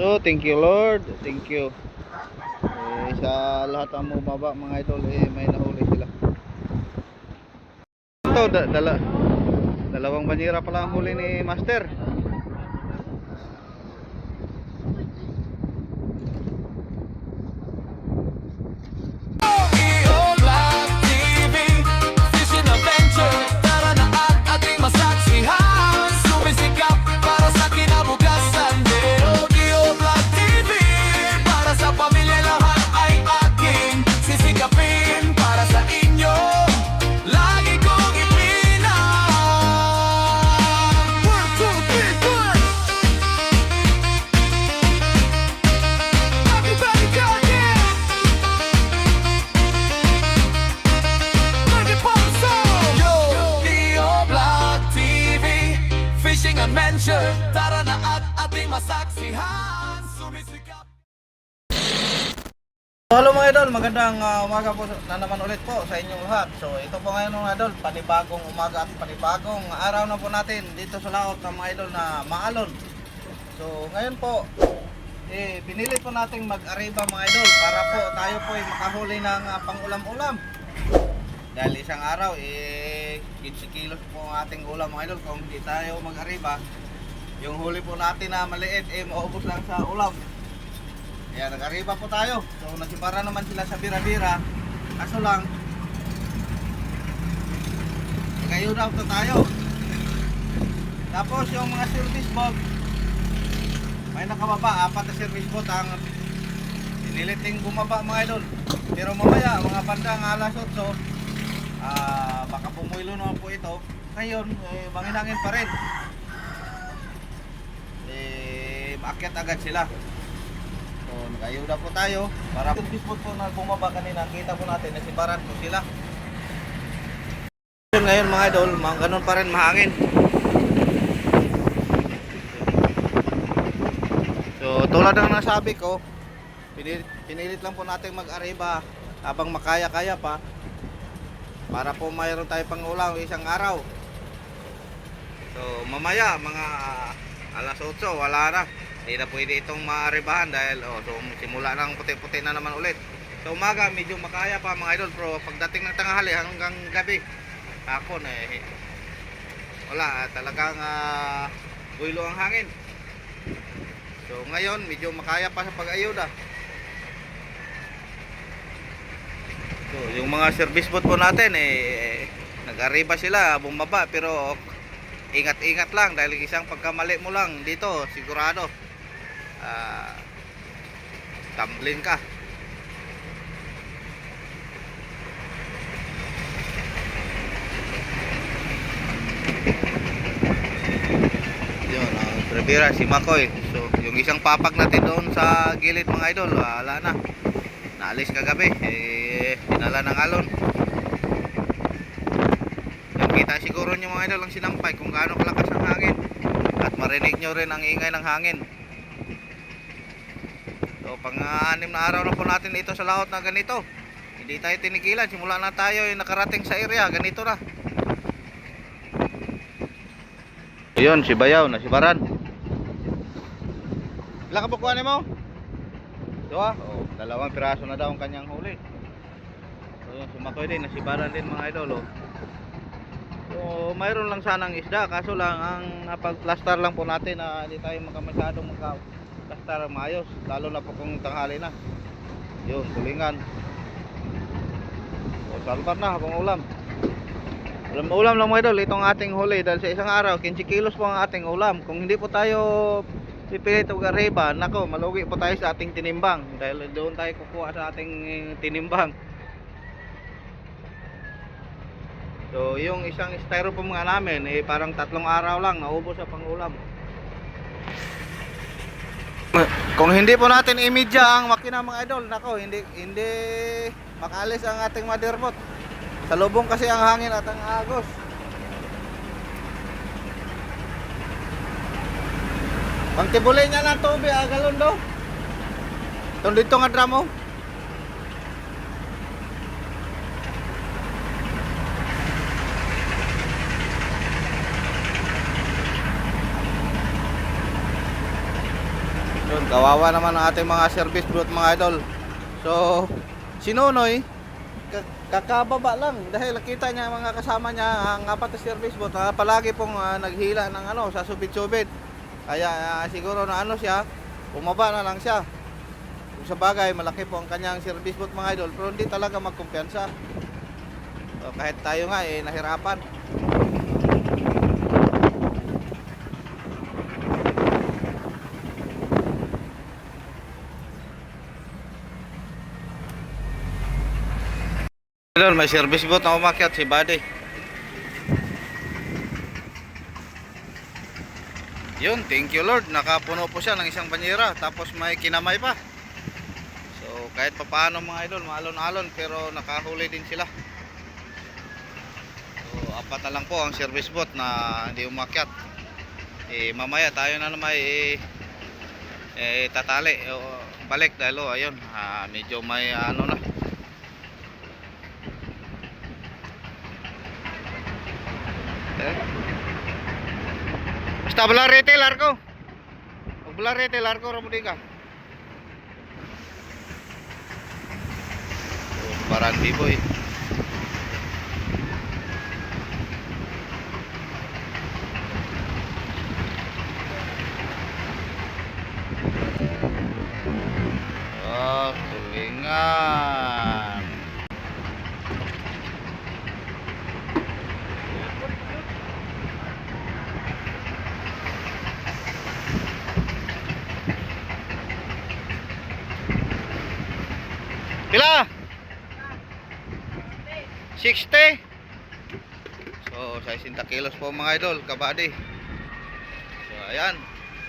So, thank you Lord. Thank you. Sa lahat ng bumaba mga idol, may nahuli sila. Ito, dalawang banyera pala ang huli ni Master. Tara na at ating masaksihan, sumisikap. Hello mga idol, magandang umaga po na naman ulit po sa inyong lahat. So ito po ngayon mga idol, panibagong umaga at panibagong araw na po natin dito sa laot ng mga idol na maalon. So ngayon po, pinili po nating mag-ariba mga idol para po tayo po ay makahuli ng pang-ulam-ulam. Dahil isang araw, 15 kilos po ang ating ulam mga idol. Kung hindi tayo mag-ariba, yung huli po natin na maliit, maubos lang sa ulam. Kaya nag-ariba po tayo. So nasibara naman sila sa bira-bira. Kaso lang, nag-ayun out na tayo. Tapos yung mga service boat, may nakababa, 4 na service boat ang piniliting bumaba mga idol. Pero mamaya, mga bandang alas 8, baka pumuilo naman po ito. Ngayon, manginangin pa rin. Maakyat agad sila. So, nag-ayuda po tayo para yung bispot po na bumaba kanina, kita po natin na sibaran po sila. Ngayon mga idol, ganun pa rin mahangin. So, tulad ng nasabi ko, pinilit lang po natin mag-ariba habang makaya-kaya pa para po mayroon tayo pang ulam isang araw. So, mamaya mga alas 8, wala na. Hindi na pwede itong maaribahan dahil so simula ng puti-puti na naman ulit. Sa umaga medyo makaya pa mga idol, pero pagdating ng tanghali hanggang gabi, hapon wala, talagang buwilo ang hangin. So ngayon medyo makaya pa sa pag-ayuda. So yung mga service boat po natin nag-ariba sila, bumaba, pero ingat-ingat lang dahil isang pagkamali mo lang dito sigurado tumbling ka. Yun, Rivera, si Makoy. So yung isang papag natin doon sa gilid mga idol, wala na, naalis kagabi, pinala ng alon. Kita siguro nyo mga idol ang sinampay kung gaano kalakas ang hangin, at marinig nyo rin ang ingay ng hangin. So pang-6 na araw na po natin ito sa laot na ganito. Hindi tayo tinigilan, simula na tayo nakarating sa area, ganito na. Yun, si Bayaw na si Baran. Ilang kabukuhan mo? Dua? Oh, 2 piraso na daw ang kanyang huli. So yun, sumakoy din, nasibaran din mga idol. So mayroon lang sanang isda, kaso lang ang napag-plaster lang po natin na hindi tayo makamasyadong magka-plaster maayos, lalo na po kung tanghali na. Yun, tulingan. So salbar na habang ulam. Ulam lang mga idol itong ating huli dahil sa isang araw 15 kilos po ang ating ulam. Kung hindi po tayo pipilit o gariba, nako, malugi po tayo sa ating tinimbang dahil doon tayo kukuha sa ating tinimbang. So yung isang styrofoam nga namin parang 3 araw lang naubos sa pangulam. Kung hindi po natin imidya ang makina mga idol, nako, hindi makalis ang ating motherboard. Salubong kasi ang hangin at ang agos. Pangtibuli niya ng tubig, galon do. Tong dito nga dramo. Yun, kawawa naman ang ating mga service boat mga idol. So, si Nonoy, kakababa lang dahil nakita niya mga kasama niya ang apat na service boat na palagi pong naghila ng sa subit-subit. Kaya siguro na siya, bumaba na lang siya. Kung sa bagay, malaki po ang kanyang service boat mga idol, pero hindi talaga magkumpiyansa. So, kahit tayo nga nahirapan. Idol, may service boat na umakyat si Buddy. Yun, thank you Lord. Nakapuno po siya ng isang banyera. Tapos may kinamay pa. So kahit pa paano mga idol, maalon-alon, pero nakahuli din sila. So apat na lang po ang service boat na hindi umakyat. Mamaya tayo na naman tatali balik dahil ayun, medyo may na. Basta belarete largo. Pag belarete largo ramudika. Barandi boy. Tulingan. Pila? 60. So, 60 kilos po mga idol, kabady. So, ayan.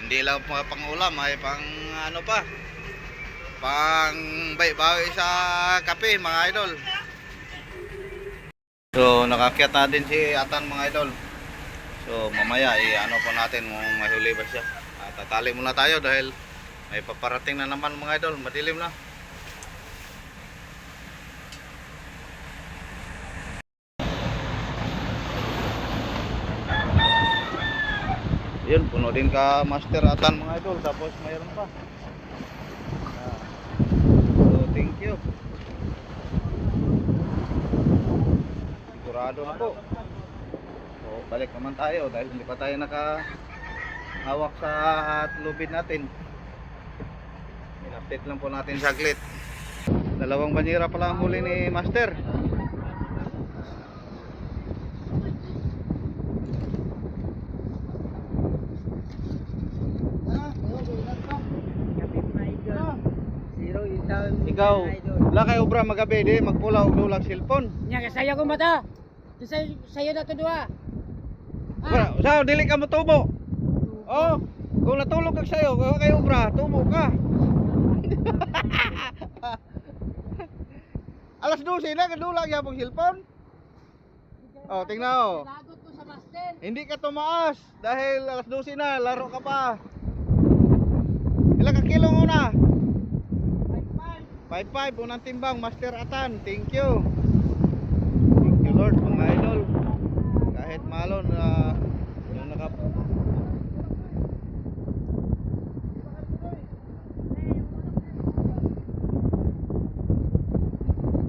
Hindi lang mga pang-ulam, ay pang pa. Pang bawi sa kape mga idol. So, nakakyat na din si Atan mga idol. So, mamaya po natin kung may huli ba siya. Tatali muna tayo dahil may paparating na naman mga idol, madilim na. Yun, puno din ka master Atan mga idol, tapos mayroon pa. So thank you. Sigurado na po. So balik naman tayo dahil hindi pa tayo nakahawak sa lubid natin. In-update lang po natin saglit. Dalawang banyera pala ang huli ni master. Ikaw, wala kayo obra magabi di magpula og dulang cellphone. Nya sayo ko mata. Sayo na to duha. Sa dili ka motubo. Oh, kung natulog kag sayo, wala kayo obra, tubo ka. Alas 12 na kadulang yapong cellphone. Oh, tingnan oh. Lagot ko sa master. Hindi ka tumaas dahil alas 12 na, laro ka pa. Ilang ka kilo muna? 5.5 unang timbang Master Atan, thank you Lord mga idol. Kahit malon yung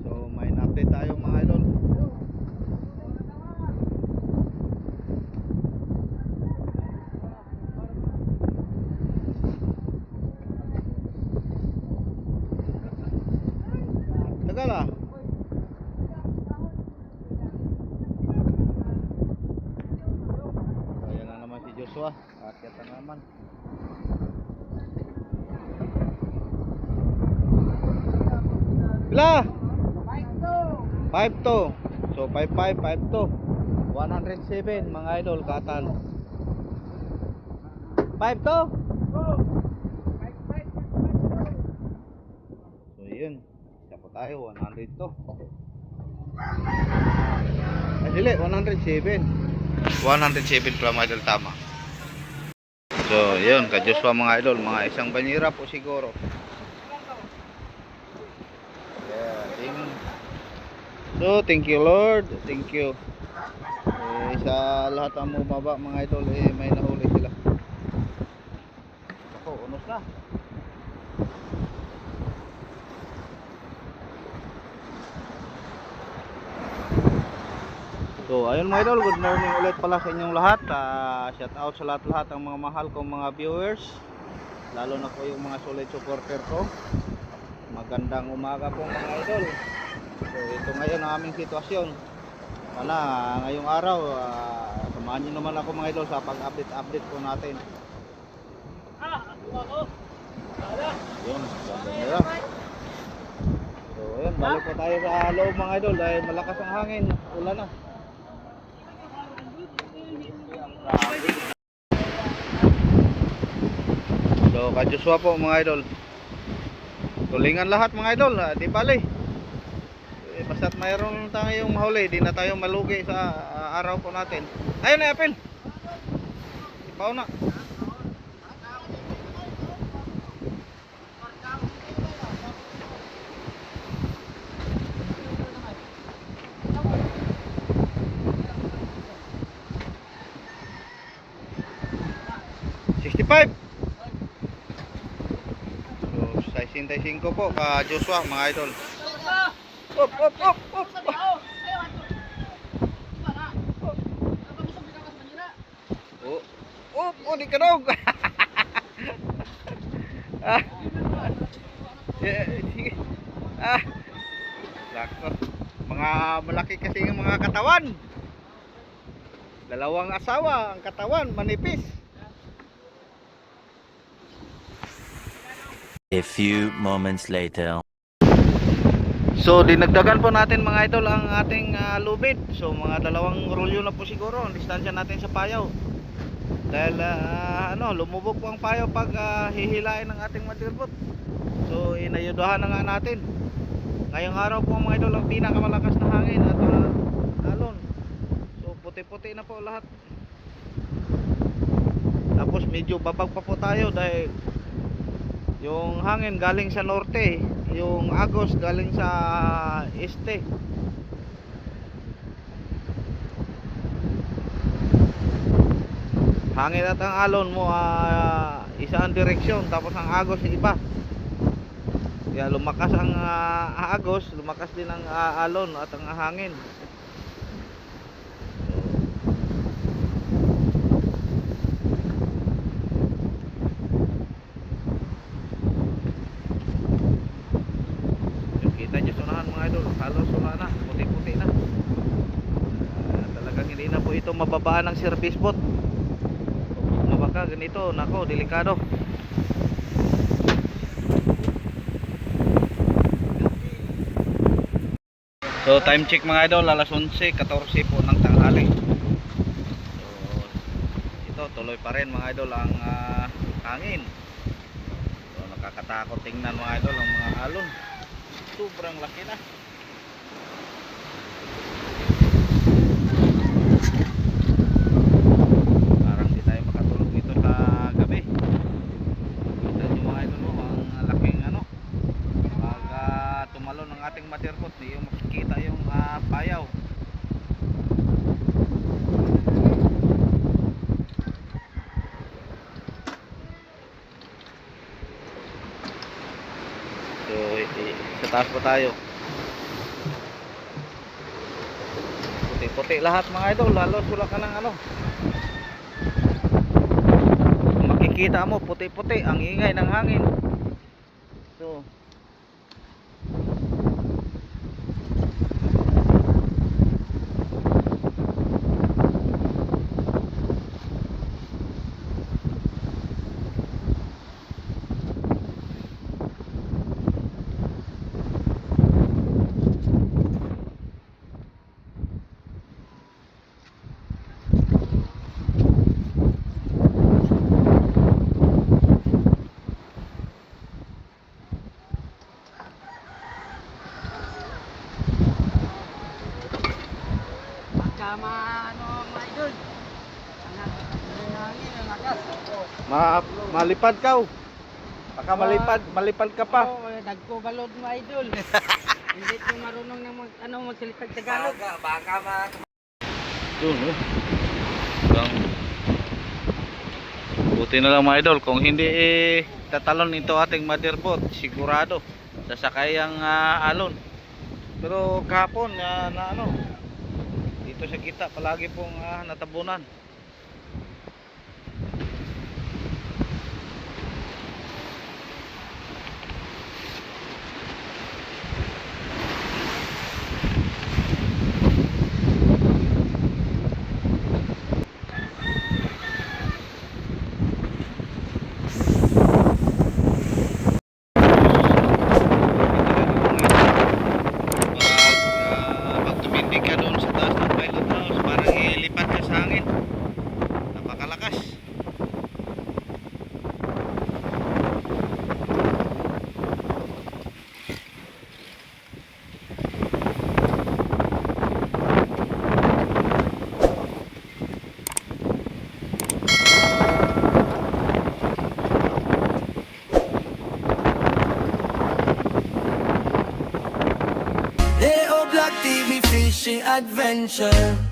so may update tayo mga idol. Tagala. Ayan na naman si Joshua. Akyat na naman. Pila? 5-2. So 5-5, 5-2. 107 mga idol katan. 5-2? So yun. Tayo 100 to. Ay dili 107. 107 pala mga idol, tama. So yun, ka Joshua mga idol, mga isang banyera po siguro. So thank you Lord, thank you. Sa lahat ng bumaba mga idol, may nahuli sila. Ako, unos na. So ayun mga idol, good morning ulit pala sa inyong lahat. Shout out sa lahat-lahat ang mga mahal kong mga viewers, lalo na po yung mga solid supporter ko. Magandang umaga po mga idol. So ito ngayon ang aming sitwasyon. Sana ngayong araw samahan nyo naman ako mga idol sa pag-update po natin. Yun, ganda nila. So ayun, balik po tayo sa loob mga idol dahil malakas ang hangin, ulan na. So Joshua po mga idol, tulingan lahat mga idol, di bali basta't mayroon tayong mahuli, di na tayo malugi sa araw po natin. Ayun na Apil, ipaw na. So 65 po ka Joshua mga idol. Op. Oh, di kanog. Sige. Lako. Mga malaki kasi yung mga katawan. Dalawang asawa, ang katawan manipis. A few moments later. So dinagdagan po natin mga idol ang ating lubid. So mga 2 rolyo na po siguro ang distansya natin sa payaw. Dahil lumubog po ang payaw pag hihilain ng ating motherboard. So inayudahan na nga natin. Ngayong araw po mga idol ang pinakamalakas na hangin at alon. So puti-puti na po lahat. Tapos medyo babag pa po tayo dahil yung hangin galing sa norte, yung agos galing sa este. Hangin at ang alon mo isa ang direksyon, tapos ang agos iba. Kaya lumakas ang agos, lumakas din ang alon at ang hangin. Halos wala na, puti-puti na. Talagang hindi na po ito mababaan ng service boat. Mabaka ganito, nako, delikado. So time check mga idol, alas 11:14 po ng tanghali. So ito tuloy pa rin mga idol ang hangin. So nakakatakot tingnan mga idol ang mga alon. Sobrang laki na. Parang di tayo makatulog dito sa gabi. Kita nyo mga idol mo, ang laking pag tumalon ng ating motherboard, di yung makikita yung payaw. So sa taas pa tayo. Puti lahat mga idol, lalo sula ka ng makikita mo puti-puti ang ingay ng hangin. So mga idol. malipad ka. Baka malipad ka pa. Oo, dagko balod mga idol. Hindi ko marunong na magsalita Tagalog. Doon Buti na lang mga idol, kung hindi tatalon ito ating motherboard, sigurado sasakay ang alon. Pero kahapon na ano, dito sa kita palagi pong natabunan. Pag tumindig ka doon sa taas ng pilot house, parang ilipat ka sa hangin. Napakalakas. Leo Black TV Fishing Adventure.